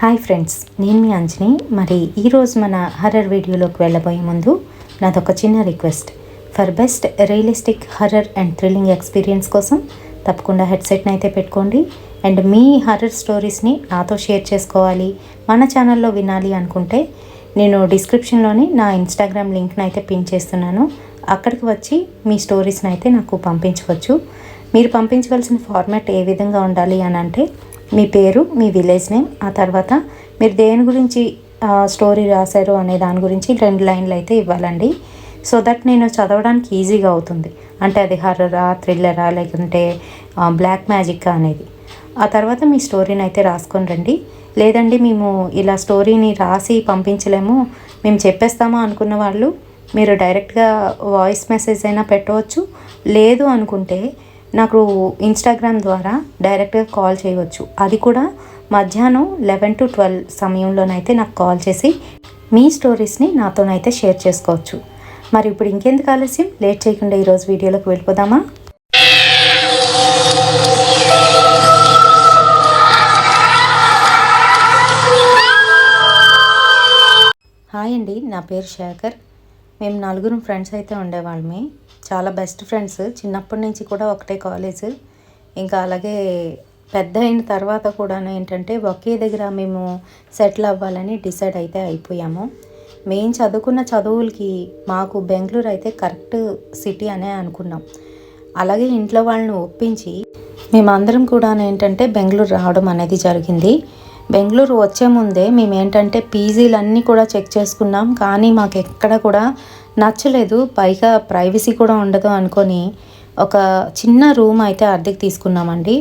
Hi friends, నేను మీ అంజని. మరి ఈరోజు మన హర్రర్ వీడియోలోకి వెళ్ళబోయే ముందు నాదొక చిన్న request. For best realistic horror and thrilling experience కోసం తప్పకుండా హెడ్సెట్ని అయితే పెట్టుకోండి. అండ్ మీ హర్రర్ స్టోరీస్ని నాతో షేర్ చేసుకోవాలి, మన ఛానల్లో వినాలి అనుకుంటే నేను డిస్క్రిప్షన్లోని నా ఇన్స్టాగ్రామ్ లింక్ని అయితే పిన్ చేస్తున్నాను. అక్కడికి వచ్చి మీ స్టోరీస్ని అయితే నాకు పంపించవచ్చు. మీరు పంపించవలసిన ఫార్మాట్ ఏ విధంగా ఉండాలి అని అంటే మీ పేరు, మీ విలేజ్ నేమ్, ఆ తర్వాత మీరు దేని గురించి స్టోరీ రాశారు అనే దాని గురించి 2 లైన్లు అయితే ఇవ్వాలండి. సో దట్ నేను చదవడానికి ఈజీగా అవుతుంది. అంటే అది హర్రరా, థ్రిల్లరా, లేకుంటే బ్లాక్ మ్యాజిక్ అనేది. ఆ తర్వాత మీ స్టోరీని అయితే రాసుకొని రండి. లేదండి మేము ఇలా స్టోరీని రాసి పంపించలేము, మేము చెప్పేస్తామా అనుకున్న వాళ్ళు మీరు డైరెక్ట్గా వాయిస్ మెసేజ్ అయినా పెట్టవచ్చు. లేదు అనుకుంటే నాకు ఇన్స్టాగ్రామ్ ద్వారా డైరెక్ట్గా కాల్ చేయవచ్చు. అది కూడా మధ్యాహ్నం 11 to 12 సమయంలోనైతే నాకు కాల్ చేసి మీ స్టోరీస్ని నాతోనైతే షేర్ చేసుకోవచ్చు. మరి ఇప్పుడు ఇంకెందుకు ఆలస్యం, లేట్ చేయకుండా ఈరోజు వీడియోలోకి వెళ్ళిపోదామా? హాయ్ అండి, నా పేరు శేఖర్. మేము 4 ఫ్రెండ్స్ అయితే ఉండేవాళ్ళమే. చాలా బెస్ట్ ఫ్రెండ్స్. చిన్నప్పటి నుంచి కూడా ఒకటే కాలేజ్. ఇంకా అలాగే పెద్ద అయిన తర్వాత కూడా ఏంటంటే ఒకే దగ్గర మేము సెటిల్ అవ్వాలని డిసైడ్ అయితే అయిపోయాము. మేము చదువుకున్న చదువులకి మాకు బెంగళూరు అయితే కరెక్ట్ సిటీ అనే అనుకున్నాం. అలాగే ఇంట్లో వాళ్ళని ఒప్పించి మేమందరం కూడా ఏంటంటే బెంగళూరు రావడం అనేది జరిగింది. బెంగళూరు వచ్చే ముందే మేము ఏంటంటే పీజీలన్నీ కూడా చెక్ చేసుకున్నాం, కానీ మాకు ఎక్కడ కూడా నచ్చలేదు. పైగా ప్రైవసీ కూడా ఉండదు అనుకొని ఒక చిన్న రూమ్ అయితే అద్దెకి తీసుకున్నామండి.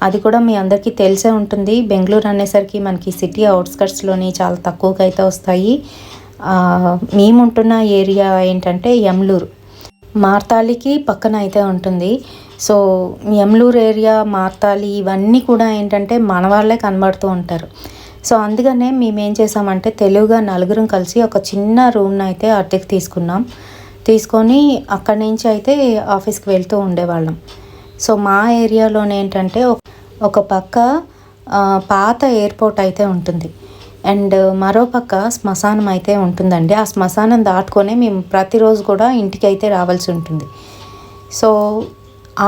అది కూడా మీ అందరికీ తెలిసే ఉంటుంది, బెంగళూరు అనేసరికి మనకి సిటీ అవుట్స్కట్స్లోని చాలా తక్కువగా అయితే వస్తాయి. మేము ఉంటున్న ఏరియా ఏంటంటే యమ్లూరు, మార్తాలికి పక్కన అయితే ఉంటుంది. సో యమ్లూరు ఏరియా, మార్తాలి ఇవన్నీ కూడా ఏంటంటే మన వాళ్ళే కనబడుతూ ఉంటారు. సో అందుకనే మేమేం చేసామంటే తెలివిగా 4 కలిసి ఒక చిన్న రూమ్ని అయితే అద్దెకి తీసుకొని అక్కడి నుంచి అయితే ఆఫీస్కి వెళ్తూ ఉండేవాళ్ళం. సో మా ఏరియాలోనే ఏంటంటే ఒక పక్క పాత ఎయిర్పోర్ట్ అయితే ఉంటుంది, అండ్ మరో పక్క శ్మశానం అయితే ఉంటుందండి. ఆ శ్మశానం దాటుకొని మేము ప్రతిరోజు కూడా ఇంటికి అయితే రావాల్సి ఉంటుంది. సో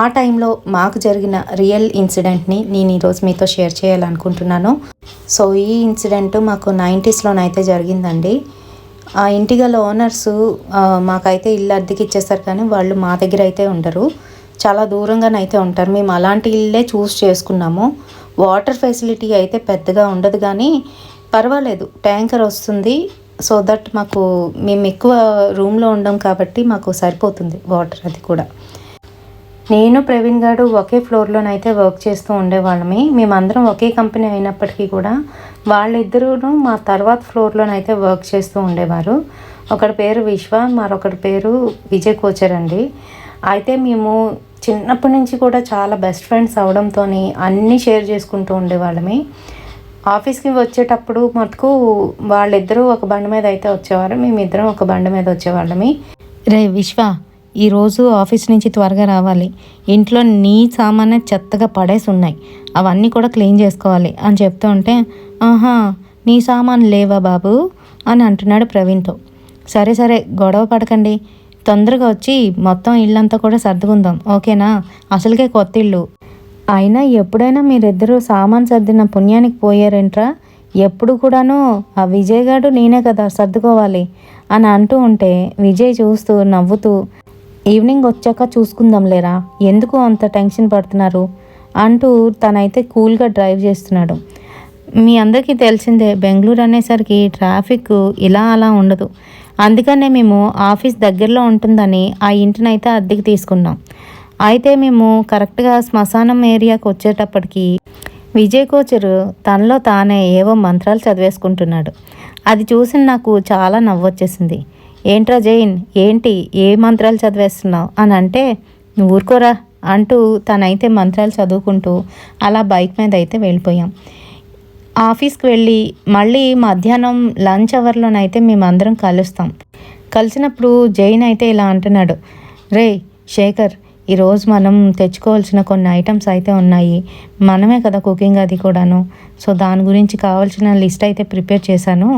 ఆ టైంలో మాకు జరిగిన రియల్ ఇన్సిడెంట్ని నేను ఈరోజు మీతో షేర్ చేయాలనుకుంటున్నాను. సో ఈ ఇన్సిడెంట్ మాకు 90sలోనైతే జరిగిందండి. ఆ ఇంటి గల ఓనర్సు మాకైతే ఇల్లు అద్దెకి ఇచ్చేస్తారు, కానీ వాళ్ళు మా దగ్గర అయితే ఉండరు, చాలా దూరంగానైతే ఉంటారు. మేము అలాంటి ఇల్లే చూస్ చేసుకున్నాము. వాటర్ ఫెసిలిటీ అయితే పెద్దగా ఉండదు, కానీ పర్వాలేదు, ట్యాంకర్ వస్తుంది. సో దట్ మేము ఎక్కువ రూమ్లో ఉండం కాబట్టి మాకు సరిపోతుంది వాటర్. అది కూడా నేను ప్రవీణ్ గారు ఒకే ఫ్లోర్లోనైతే వర్క్ చేస్తూ ఉండేవాళ్ళమే. మేమందరం ఒకే కంపెనీ అయినప్పటికీ కూడా వాళ్ళిద్దరూ మా తర్వాత ఫ్లోర్లోనైతే వర్క్ చేస్తూ ఉండేవారు. ఒకటి పేరు విశ్వ, మరొకటి పేరు విజయ్ కోచర్ అండి. అయితే మేము చిన్నప్పటి నుంచి కూడా చాలా బెస్ట్ ఫ్రెండ్స్ అవడంతో అన్నీ షేర్ చేసుకుంటూ ఉండేవాళ్ళమే. ఆఫీస్కి వచ్చేటప్పుడు మటుకు వాళ్ళిద్దరూ ఒక బండి మీద అయితే వచ్చేవారు, మేమిద్దరం ఒక బండి మీద వచ్చేవాళ్ళమే. రే విశ్వ, ఈరోజు ఆఫీస్ నుంచి త్వరగా రావాలి, ఇంట్లో నీ సామాన్య చెత్తగా పడేసి ఉన్నాయి, అవన్నీ కూడా క్లీన్ చేసుకోవాలి అని చెప్తూ ఉంటే, ఆహా నీ సామాన్ లేవా బాబు అని అంటున్నాడు ప్రవీణ్తో. సరే సరే గొడవ పడకండి, తొందరగా వచ్చి మొత్తం ఇల్లంతా కూడా సర్దుకుందాం, ఓకేనా? అసలుకే కొత్త ఇల్లు. అయినా ఎప్పుడైనా మీరిద్దరూ సామాన్ సర్దిన పుణ్యానికి పోయారేంట్రా? ఎప్పుడు కూడాను ఆ విజయ్ గారు నేనే కదా సర్దుకోవాలి అని అంటూ ఉంటే విజయ్ చూస్తూ నవ్వుతూ, ఈవినింగ్ వచ్చాక చూసుకుందాం లేరా, ఎందుకు అంత టెన్షన్ పడుతున్నారు అంటూ తనైతే కూల్గా డ్రైవ్ చేస్తున్నాడు. మీ అందరికీ తెలిసిందే, బెంగళూరు అనేసరికి ట్రాఫిక్ ఇలా అలా ఉండదు. అందుకనే మేము ఆఫీస్ దగ్గరలో ఉంటుందని ఆ ఇంటినైతే అద్దెకి తీసుకున్నాం. అయితే మేము కరెక్ట్గా శ్మశానం ఏరియాకి వచ్చేటప్పటికి విజయ్ కోచరు తనలో తానే ఏవో మంత్రాలు చదివేసుకుంటున్నాడు. అది చూసి నాకు చాలా నవ్వొచ్చేసింది. ఏంట్రా జైన్, ఏంటి ఏ మంత్రాలు చదివేస్తున్నావు అని అంటే, నువ్వు ఊరుకోరా అంటూ తనైతే మంత్రాలు చదువుకుంటూ అలా బైక్ మీద అయితే వెళ్ళిపోయాం. ఆఫీస్కి వెళ్ళి మళ్ళీ మధ్యాహ్నం లంచ్ అవర్లోనైతే మేమందరం కలుస్తాం. కలిసినప్పుడు జైన్ అయితే ఇలా అంటున్నాడు, రే శేఖర్, ఈరోజు మనం తెచ్చుకోవాల్సిన కొన్ని ఐటమ్స్ అయితే ఉన్నాయి. మనమే కదా కుకింగ్ అది కూడాను. సో దాని గురించి కావాల్సిన లిస్ట్ అయితే ప్రిపేర్ చేశాను.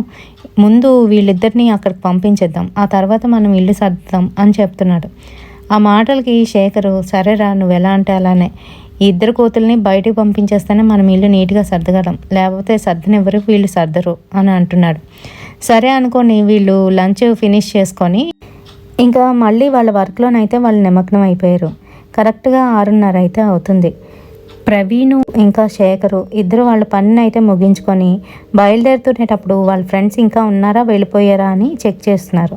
ముందు వీళ్ళిద్దరిని అక్కడికి పంపించేద్దాం, ఆ తర్వాత మనం ఇల్లు సర్దుదాం అని చెప్తున్నాడు. ఆ మాటలకి శేఖరు సరేరా నువ్వు ఎలా అంటే అలానే, ఈ ఇద్దరు కోతుల్ని బయటికి పంపించేస్తేనే మనం ఇల్లు నీట్గా సర్దగలం, లేకపోతే సర్దనివ్వరు, వీళ్ళు సర్దరు అని అంటున్నాడు. సరే అనుకొని వీళ్ళు లంచ్ ఫినిష్ చేసుకొని ఇంకా మళ్ళీ వాళ్ళ వర్క్లోనైతే వాళ్ళు నిమగ్నం అయిపోయారు. కరెక్ట్గా 6:30 అయితే అవుతుంది. ప్రవీణు ఇంకా శేఖరు ఇద్దరు వాళ్ళ పనిని అయితే ముగించుకొని బయలుదేరుతునేటప్పుడు వాళ్ళ ఫ్రెండ్స్ ఇంకా ఉన్నారా వెళ్ళిపోయారా అని చెక్ చేస్తున్నారు.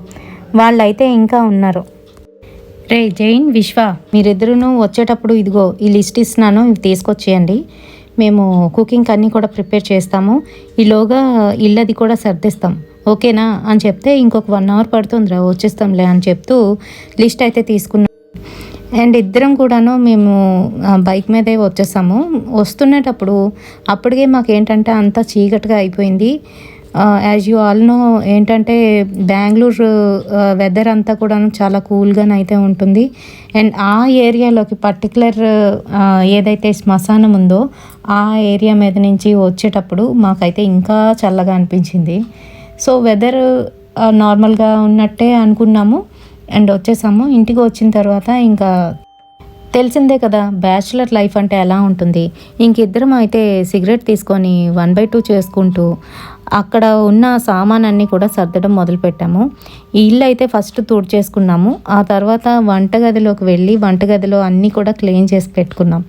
వాళ్ళైతే ఇంకా ఉన్నారు. రే జైన్, విశ్వ, మీరిద్దరూ వచ్చేటప్పుడు ఇదిగో ఈ లిస్ట్ ఇస్తున్నాను, ఇవి తీసుకొచ్చేయండి. మేము కుకింగ్ అన్నీ కూడా ప్రిపేర్ చేస్తాము, ఈలోగా ఇల్లది కూడా సర్దిస్తాం, ఓకేనా అని చెప్తే ఇంకొక 1 అవర్ పడుతుందిరా వచ్చేస్తాంలే అని చెప్తూ లిస్ట్ అయితే తీసుకున్నాం. అండ్ ఇద్దరం కూడాను మేము బైక్ మీదే వచ్చేసాము. వస్తునేటప్పుడు అప్పటికే మాకేంటంటే అంతా చీకటిగా అయిపోయింది. యాజ్ యూ ఆల్ నో ఏంటంటే బెంగళూరు వెదర్ అంతా కూడా చాలా కూల్గానైతే ఉంటుంది. అండ్ ఆ ఏరియాలోకి పర్టికులర్ ఏదైతే శ్మశానం ఉందో ఆ ఏరియా మీద నుంచి వచ్చేటప్పుడు మాకైతే ఇంకా చల్లగా అనిపించింది. సో వెదర్ నార్మల్గా ఉన్నట్టే అనుకున్నాము అండ్ వచ్చేసాము. ఇంటికి వచ్చిన తర్వాత ఇంకా తెలిసిందే కదా బ్యాచులర్ లైఫ్ అంటే ఎలా ఉంటుంది. ఇంకిద్దరం అయితే సిగరెట్ తీసుకొని 1/2 చేసుకుంటూ అక్కడ ఉన్న సామానన్నీ కూడా సర్దడం మొదలుపెట్టాము. ఈ ఇల్లు అయితే ఫస్ట్ తుడిచేసుకున్నాము. ఆ తర్వాత వంటగదిలోకి వెళ్ళి వంటగదిలో అన్నీ కూడా క్లీన్ చేసి పెట్టుకున్నాం.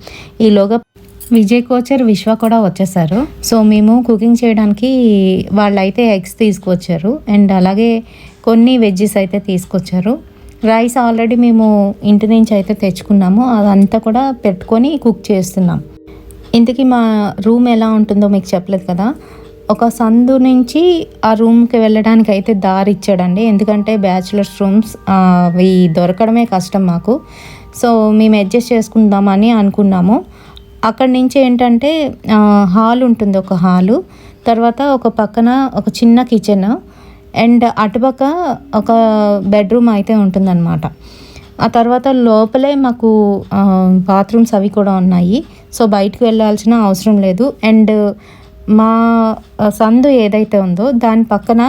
ఈలోగా విజయ్ కోచర్, విశ్వ కూడా వచ్చేసారు. సో మేము కుకింగ్ చేయడానికి వాళ్ళైతే ఎగ్స్ తీసుకొచ్చారు అండ్ అలాగే కొన్ని వెజ్జెస్ అయితే తీసుకొచ్చారు. రైస్ ఆల్రెడీ మేము ఇంటి నుంచి అయితే తెచ్చుకున్నాము, అదంతా కూడా పెట్టుకొని కుక్ చేస్తున్నాం. ఇంతకీ మా రూమ్ ఎలా ఉంటుందో మీకు చెప్పలేదు కదా. ఒక సందు నుంచి ఆ రూమ్కి వెళ్ళడానికి అయితే దారి ఇచ్చాడండి, ఎందుకంటే బ్యాచులర్స్ రూమ్స్ అవి దొరకడమే కష్టం మాకు. సో మేము అడ్జస్ట్ చేసుకుందామని అనుకున్నాము. అక్కడి నుంచి ఏంటంటే హాల్ ఉంటుంది, ఒక హాలు, తర్వాత ఒక పక్కన ఒక చిన్న కిచెన్ అండ్ అటుపక్క ఒక బెడ్రూమ్ అయితే ఉంటుందన్నమాట. ఆ తర్వాత లోపలే మాకు బాత్రూమ్స్ అవి కూడా ఉన్నాయి. సో బయటకు వెళ్ళాల్సిన అవసరం లేదు. అండ్ మా సందు ఏదైతే ఉందో దాని పక్కన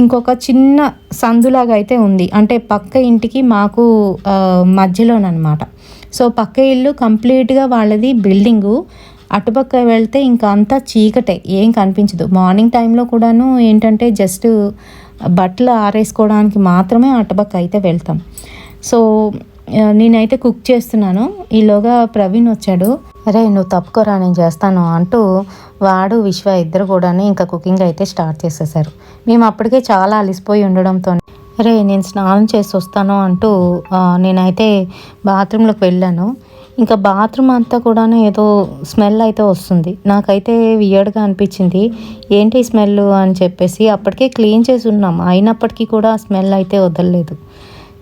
ఇంకొక చిన్న సందులాగా అయితే ఉంది, అంటే పక్క ఇంటికి మాకు మధ్యలోనమాట. సో పక్క ఇల్లు కంప్లీట్గా వాళ్ళది బిల్డింగు. అటుపక్క వెళ్తే ఇంకా అంతా చీకటే, ఏం కనిపించదు. మార్నింగ్ టైంలో కూడాను ఏంటంటే జస్ట్ బట్టలు ఆరేసుకోవడానికి మాత్రమే అటుపక్క అయితే వెళ్తాం. సో నేనైతే కుక్ చేస్తున్నాను. ఈలోగా ప్రవీణ్ వచ్చాడు. అరే నువ్వు తప్పుకోరా నేను చేస్తాను అంటూ వాడు విశ్వ ఇద్దరు కూడా ఇంకా కుకింగ్ అయితే స్టార్ట్ చేసేసారు. మేము అప్పటికే చాలా అలిసిపోయి ఉండడంతో అరే నేను స్నానం చేసి వస్తాను అంటూ నేనైతే బాత్రూంలోకి వెళ్ళాను. ఇంకా బాత్రూమ్ అంతా కూడా ఏదో స్మెల్ అయితే వస్తుంది. నాకైతే వియర్డ్గా అనిపించింది, ఏంటి స్మెల్ అని చెప్పేసి. అప్పటికే క్లీన్ చేసి ఉన్నాం, అయినప్పటికీ కూడా స్మెల్ అయితే వదలలేదు.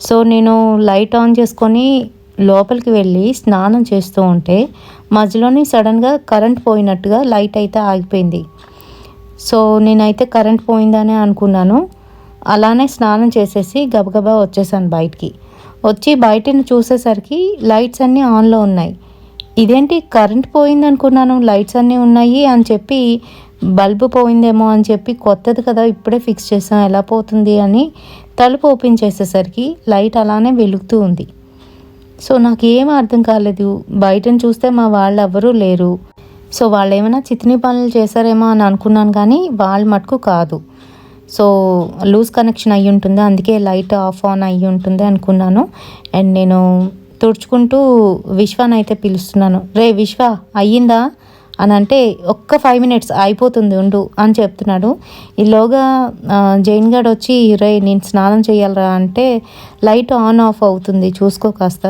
సో నేను లైట్ ఆన్ చేసుకొని లోపలికి వెళ్ళి స్నానం చేస్తూ ఉంటే మధ్యలోనే సడన్గా కరెంట్ పోయినట్టుగా లైట్ అయితే ఆగిపోయింది. సో నేనైతే కరెంట్ పోయిందనే అనుకున్నాను. అలానే స్నానం చేసేసి గబగబా వచ్చేసాను బయటికి. వచ్చి బయటను చూసేసరికి లైట్స్ అన్నీ ఆన్లో ఉన్నాయి. ఇదేంటి కరెంట్ పోయింది అనుకున్నాను, లైట్స్ అన్నీ ఉన్నాయి అని చెప్పి బల్బు పోయిందేమో అని చెప్పి కొత్తది కదా ఇప్పుడే ఫిక్స్ చేసాం ఎలా పోతుంది అని తలుపు ఓపెన్ చేసేసరికి లైట్ అలానే వెలుగుతూ ఉంది. సో నాకు ఏం అర్థం కాలేదు. బయటను చూస్తే మా వాళ్ళు ఎవరూ లేరు. సో వాళ్ళు ఏమైనా చితిని పనులు చేశారేమో అని అనుకున్నాను, కానీ వాళ్ళు మటుకు కాదు. సో లూజ్ కనెక్షన్ అయ్యి ఉంటుంది, అందుకే లైట్ ఆఫ్ ఆన్ అయ్యి ఉంటుంది అనుకున్నాను. అండ్ నేను తుడుచుకుంటూ విశ్వాని అయితే పిలుస్తున్నాను, రే విశ్వ అయ్యిందా అని అంటే ఒక్క 5 minutes అయిపోతుంది ఉండు అని చెప్తున్నాడు. ఈలోగా జైన్ గార్డ్ వచ్చి రే నేను స్నానం చేయాలరా అంటే లైట్ ఆన్ ఆఫ్ అవుతుంది చూసుకో కాస్త,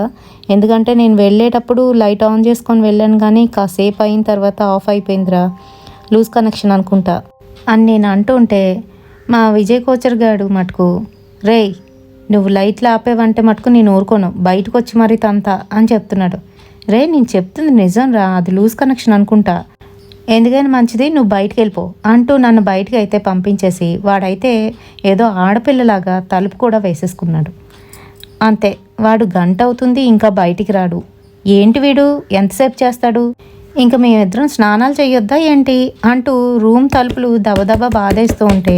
ఎందుకంటే నేను వెళ్ళేటప్పుడు లైట్ ఆన్ చేసుకొని వెళ్ళాను కానీ కాసేపు అయిన తర్వాత ఆఫ్ అయిపోయిందిరా, లూజ్ కనెక్షన్ అనుకుంటా అని నేను అంటుంటే మా విజయ్ కోచర్ గారు మటుకు రే నువ్వు లైట్లు ఆపేవంటే మటుకు నేను ఊరుకోను, బయటకు వచ్చి మరీ తంతా అని చెప్తున్నాడు. రే నేను చెప్తుంది నిజం రా, అది లూజ్ కనెక్షన్ అనుకుంటా, ఎందుకైనా మంచిది నువ్వు బయటికి వెళ్ళిపో అంటూ నన్ను బయటికి అయితే పంపించేసి వాడైతే ఏదో ఆడపిల్లలాగా తలుపు కూడా వేసేసుకున్నాడు. అంతే, వాడు గంట అవుతుంది ఇంకా బయటికి రాడు. ఏంటి వీడు ఎంతసేపు చేస్తాడు? ఇంక మేమిద్దరం స్నానాలు చేయొద్దా ఏంటి అంటూ రూమ్ తలుపులు దబదబా బాధేస్తూ ఉంటే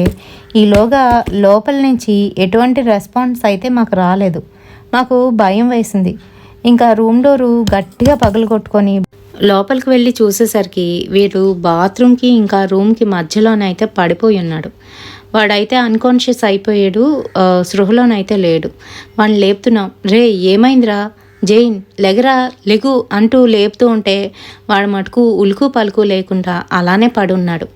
ఈలోగా లోపల నుంచి ఎటువంటి రెస్పాన్స్ అయితే మాకు రాలేదు. మాకు భయం వేసింది. ఇంకా రూమ్ డోరు గట్టిగా పగలగొట్టుకొని లోపలికి వెళ్ళి చూసేసరికి వీడు బాత్రూమ్కి ఇంకా రూమ్కి మధ్యలోనైతే పడిపోయి ఉన్నాడు. వాడైతే అన్కాన్షియస్ అయిపోయాడు, స్పృహలోనైతే లేడు. వాడిని లేపుతున్నాం, రే ఏమైందిరా జైన్, లెగరా లెగు అంటూ లేపుతూ ఉంటే వాడు మటుకు ఉలుకు పలుకు లేకుండా అలానే పడున్నాడు.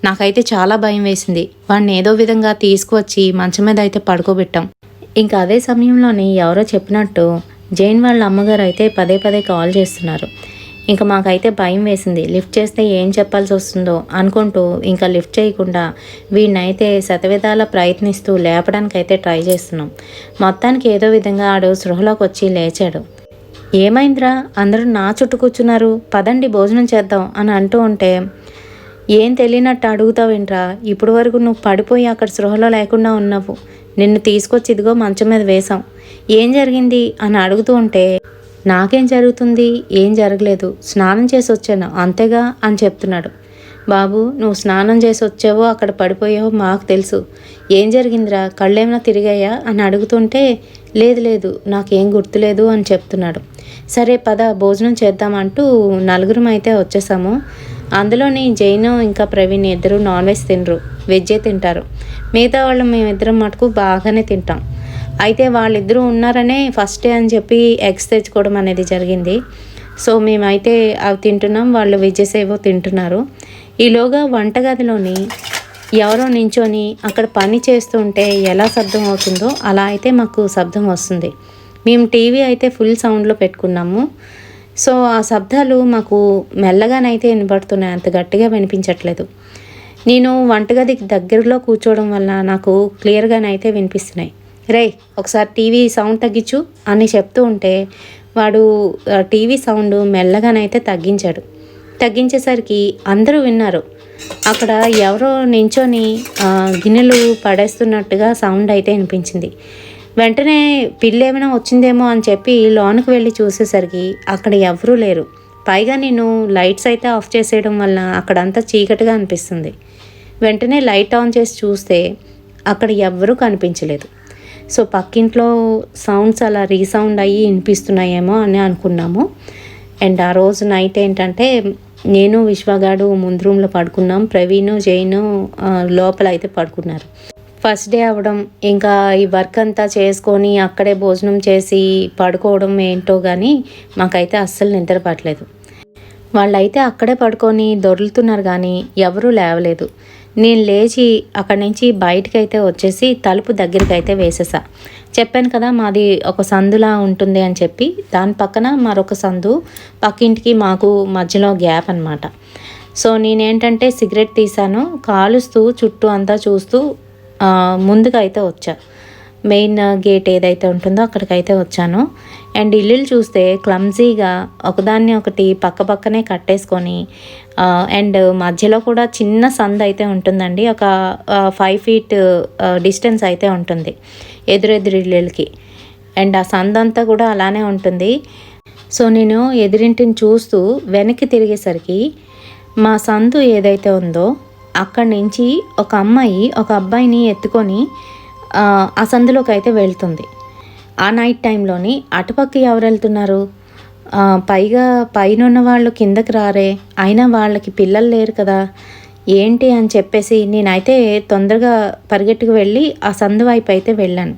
నాకైతే చాలా భయం వేసింది. వాడిని ఏదో విధంగా తీసుకువచ్చి మంచం మీద అయితే పడుకోబెట్టాం. ఇంకా అదే సమయంలోని ఎవరో చెప్పినట్టు జైన్ వాళ్ళ అమ్మగారు అయితే పదే పదే కాల్ చేస్తున్నారు. ఇంకా మాకైతే భయం వేసింది. లిఫ్ట్ చేస్తే ఏం చెప్పాల్సి వస్తుందో అనుకుంటూ ఇంకా లిఫ్ట్ చేయకుండా వీడినైతే శతవిధాల ప్రయత్నిస్తూ లేపడానికైతే ట్రై చేస్తున్నాం. మొత్తానికి ఏదో విధంగా ఆడు స్పృహలోకి వచ్చి లేచాడు. ఏమైందిరా, అందరూ నా చుట్టూ కూర్చున్నారు, పదండి భోజనం చేద్దాం అని అంటూ ఉంటే ఏం తెలియనట్టు అడుగుతావేంట్రా, ఇప్పుడు వరకు నువ్వు పడిపోయి అక్కడ స్పృహలో లేకుండా ఉన్నావు, నిన్ను తీసుకొచ్చి ఇదిగో మంచం మీద వేశాం, ఏం జరిగింది అని అడుగుతూ ఉంటే నాకేం జరుగుతుంది, ఏం జరగలేదు, స్నానం చేసి వచ్చాను అంతేగా అని చెప్తున్నాడు. బాబు, నువ్వు స్నానం చేసి వచ్చావో అక్కడ పడిపోయావో మాకు తెలుసు, ఏం జరిగిందిరా, కళ్ళేమైనా తిరిగాయా అని అడుగుతుంటే లేదు లేదు నాకేం గుర్తులేదు అని చెప్తున్నాడు. సరే పద భోజనం చేద్దామంటూ నలుగురం అయితే వచ్చేసాము. అందులోని జైను ఇంకా ప్రవీణ్ ఇద్దరు నాన్ వెజ్ తినరు, వెజ్జే తింటారు. మిగతా వాళ్ళు మేమిద్దరం మటుకు బాగానే తింటాం. అయితే వాళ్ళిద్దరూ ఉన్నారనే ఫస్ట్ డే అని చెప్పి ఎగ్స్ తెచ్చుకోవడం అనేది జరిగింది. సో మేమైతే అవి తింటున్నాం, వాళ్ళు వెజ్జెస్ ఏవో తింటున్నారు. ఈలోగా వంటగదిలోని ఎవరో నించొని అక్కడ పని చేస్తుంటే ఎలా శబ్దం అవుతుందో అలా అయితే మాకు శబ్దం వస్తుంది. మేము టీవీ అయితే ఫుల్ సౌండ్లో పెట్టుకున్నాము. సో ఆ శబ్దాలు మాకు మెల్లగానైతే వినపడుతున్నాయి, అంత గట్టిగా వినిపించట్లేదు. నేను వంటగదికి దగ్గరలో కూర్చోవడం వల్ల నాకు క్లియర్గానైతే వినిపిస్తున్నాయి. రే ఒకసారి టీవీ సౌండ్ తగ్గించు అని చెప్తూ ఉంటే వాడు టీవీ సౌండ్ మెల్లగానైతే తగ్గించాడు. తగ్గించేసరికి అందరూ విన్నారు. అక్కడ ఎవరో నించొని గిన్నెలు పడేస్తున్నట్టుగా సౌండ్ అయితే వినిపించింది. వెంటనే పిల్లి ఏమైనా వచ్చిందేమో అని చెప్పి లోనికి వెళ్ళి చూసేసరికి అక్కడ ఎవరూ లేరు. పైగా నేను లైట్స్ అయితే ఆఫ్ చేసేయడం వల్ల అక్కడంతా చీకటిగా అనిపిస్తుంది. వెంటనే లైట్ ఆన్ చేసి చూస్తే అక్కడ ఎవ్వరూ కనిపించలేదు. సో పక్కింట్లో సౌండ్స్ అలా రీసౌండ్ అయ్యి వినిపిస్తున్నాయేమో అని అనుకున్నాము. అండ్ ఆ రోజు నైట్ ఏంటంటే నేను విశ్వగాడు ముందు రూమ్లో పడుకున్నాం, ప్రవీణ్ జైను లోపల అయితే పడుకున్నారు. ఫస్ట్ డే అవ్వడం, ఇంకా ఈ వర్క్ అంతా చేసుకొని అక్కడే భోజనం చేసి పడుకోవడం ఏంటో కానీ మాకైతే అస్సలు నిద్ర పట్టలేదు. వాళ్ళైతే అక్కడే పడుకొని దొర్లుతున్నారు కానీ ఎవరూ లేవలేదు. నేను లేచి అక్కడి నుంచి బయటకైతే వచ్చేసి తలుపు దగ్గరికి అయితే వేసేసా. చెప్పాను కదా మాది ఒక సందులా ఉంటుంది అని చెప్పి, దాని పక్కన మరొక సందు, పక్కింటికి మాకు మధ్యలో గ్యాప్ అనమాట. సో నేనేంటంటే సిగరెట్ తీసాను, కాలుస్తూ చుట్టూ అంతా చూస్తూ ముందుకైతే వచ్చా. మెయిన్ గేట్ ఏదైతే ఉంటుందో అక్కడికైతే వచ్చాను. అండ్ ఇల్లులు చూస్తే క్లమ్జీగా ఒకదాన్ని ఒకటి పక్క పక్కనే కట్టేసుకొని అండ్ మధ్యలో కూడా చిన్న సందు అయితే ఉంటుందండి. ఒక 5 feet డిస్టెన్స్ అయితే ఉంటుంది ఎదురెదురు ఇళ్ళకి. అండ్ ఆ సందు అంతా కూడా అలానే ఉంటుంది. సో నేను ఎదురింటిని చూస్తూ వెనక్కి తిరిగేసరికి మా సందు ఏదైతే ఉందో అక్కడి నుంచి ఒక అమ్మాయి ఒక అబ్బాయిని ఎత్తుకొని ఆ సందులోకి అయితే వెళ్తుంది. ఆ నైట్ టైంలోని అటుపక్క ఎవరు వెళ్తున్నారు? పైగా పైన ఉన్న వాళ్ళు కిందకి రారే, అయినా వాళ్ళకి పిల్లలు లేరు కదా ఏంటి అని చెప్పేసి నేనైతే తొందరగా పరిగెట్టుకు వెళ్ళి ఆ సందు వైపు అయితే వెళ్ళాను.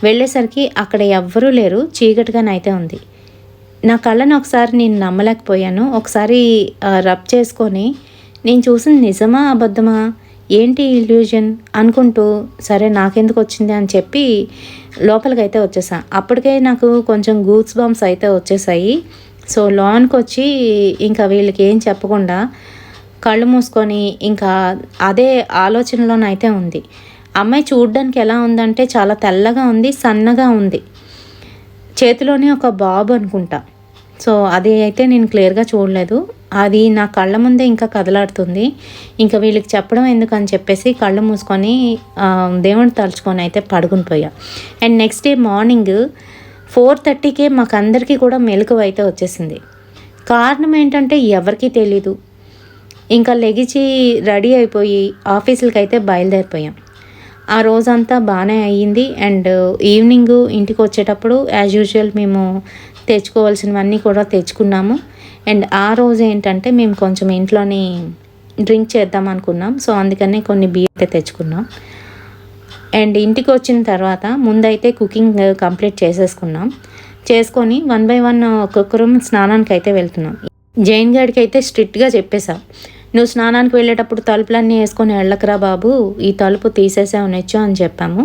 వెళ్ళేసరికి అక్కడ ఎవ్వరూ లేరు, చీకటిగానైతే ఉంది. నా కళ్ళను ఒకసారి నేను నమ్మలేకపోయాను. ఒకసారి రబ్ చేసుకొని నేను చూసింది నిజమా అబద్ధమా, ఏంటి ఇల్యూజన్ అనుకుంటూ సరే నాకెందుకు వచ్చింది అని చెప్పి లోపలికైతే వచ్చేసా. అప్పటికే నాకు కొంచెం గూస్ బంప్స్ అయితే వచ్చేసాయి. సో లోన్కి వచ్చి ఇంకా వీళ్ళకి ఏం చెప్పకుండా కళ్ళు మూసుకొని ఇంకా అదే ఆలోచనలోనైతే ఉంది. అమ్మాయి చూడడానికి ఎలా ఉందంటే చాలా తెల్లగా ఉంది, సన్నగా ఉంది, చేతిలోనే ఒక బాబు అనుకుంటా. సో అది అయితే నేను క్లియర్గా చూడలేదు. అది నా కళ్ళ ముందే ఇంకా కదలాడుతుంది. ఇంకా వీళ్ళకి చెప్పడం ఎందుకని చెప్పేసి కళ్ళు మూసుకొని దేవుని తలుచుకొని అయితే పడుకుని పోయా. అండ్ నెక్స్ట్ డే మార్నింగ్ 4:30కే మాకందరికీ కూడా మెలకువ అయితే వచ్చేసింది. కారణం ఏంటంటే ఎవరికీ తెలీదు. ఇంకా లెగిచి రెడీ అయిపోయి ఆఫీసులకైతే బయలుదేరిపోయాం. ఆ రోజంతా బాగానే అయ్యింది. అండ్ ఈవినింగ్ ఇంటికి వచ్చేటప్పుడు యాజ్ యూజువల్ మేము తెచ్చుకోవాల్సినవన్నీ కూడా తెచ్చుకున్నాము. అండ్ ఆ రోజు ఏంటంటే మేము కొంచెం ఇంట్లోని డ్రింక్ చేద్దాం అనుకున్నాం. సో అందుకని కొన్ని బియర్ అయితే తెచ్చుకున్నాం. అండ్ ఇంటికి వచ్చిన తర్వాత ముందైతే కుకింగ్ కంప్లీట్ చేసుకొని 1 by 1 ఒక్కొక్కరు స్నానానికి అయితే వెళ్తున్నాం. జైన్ గాడికి అయితే స్ట్రిక్ట్గా చెప్పేశాం, నువ్వు స్నానానికి వెళ్ళేటప్పుడు తలుపులన్నీ వేసుకొని వెళ్ళకరా బాబు, ఈ తలుపు తీసేసావు నెచ్చు అని చెప్పాము.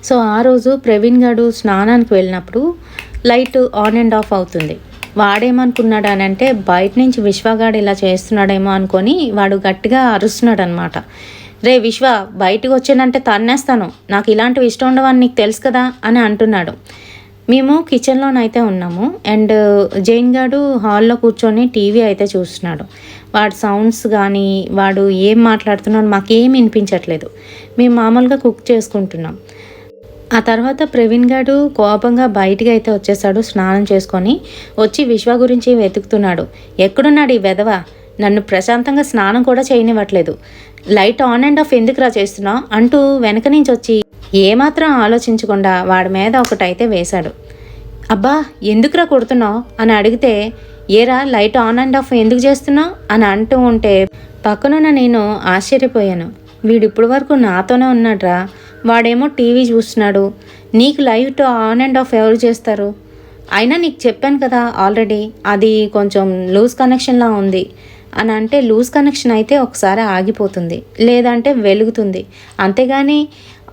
సో ఆ రోజు ప్రవీణ్ గారు స్నానానికి వెళ్ళినప్పుడు లైట్ ఆన్ అండ్ ఆఫ్ అవుతుంది. వాడేమనుకున్నాడు అని అంటే బయట నుంచి విశ్వగాడు ఇలా చేస్తున్నాడేమో అనుకొని వాడు గట్టిగా అరుస్తున్నాడు అనమాట. రే విశ్వ, బయటకు వచ్చానంటే తన్నేస్తాను, నాకు ఇలాంటివి ఇష్టం ఉండవని నీకు తెలుసు కదా అని అంటున్నాడు. మేము కిచెన్లోనైతే ఉన్నాము. అండ్ జైన్ గాడు హాల్లో కూర్చొని టీవీ అయితే చూస్తున్నాడు. వాడు సౌండ్స్ కానీ వాడు ఏం మాట్లాడుతున్నాడు మాకేం వినిపించట్లేదు. మేము మామూలుగా కుక్ చేసుకుంటున్నాం. ఆ తర్వాత ప్రవీణ్ గారు కోపంగా బయటికి అయితే వచ్చేసాడు. స్నానం చేసుకొని వచ్చి విశ్వ గురించి వెతుకుతున్నాడు. ఎక్కడున్నాడు ఈ వెధవ, నన్ను ప్రశాంతంగా స్నానం కూడా చేయనివ్వట్లేదు, లైట్ ఆన్ అండ్ ఆఫ్ ఎందుకురా చేస్తున్నావు అంటూ వెనక నుంచి వచ్చి ఏమాత్రం ఆలోచించకుండా వాడి మీద ఒకటైతే వేశాడు. అబ్బా ఎందుకురా కొడుతున్నావు అని అడిగితే, ఏరా లైట్ ఆన్ అండ్ ఆఫ్ ఎందుకు చేస్తున్నావు అని అంటూ ఉంటే పక్కనున్న నేను ఆశ్చర్యపోయాను. వీడు ఇప్పటి వరకు నాతోనే ఉన్నాడ్రా, వాడేమో టీవీ చూస్తున్నాడు, నీకు లైట్ ఆన్ అండ్ ఆఫ్ ఎవరు చేస్తారు? అయినా నీకు చెప్పాను కదా ఆల్రెడీ, అది కొంచెం లూజ్ కనెక్షన్లా ఉంది అని అంటే, లూజ్ కనెక్షన్ అయితే ఒకసారి ఆగిపోతుంది, లేదంటే వెలుగుతుంది, అంతేగాని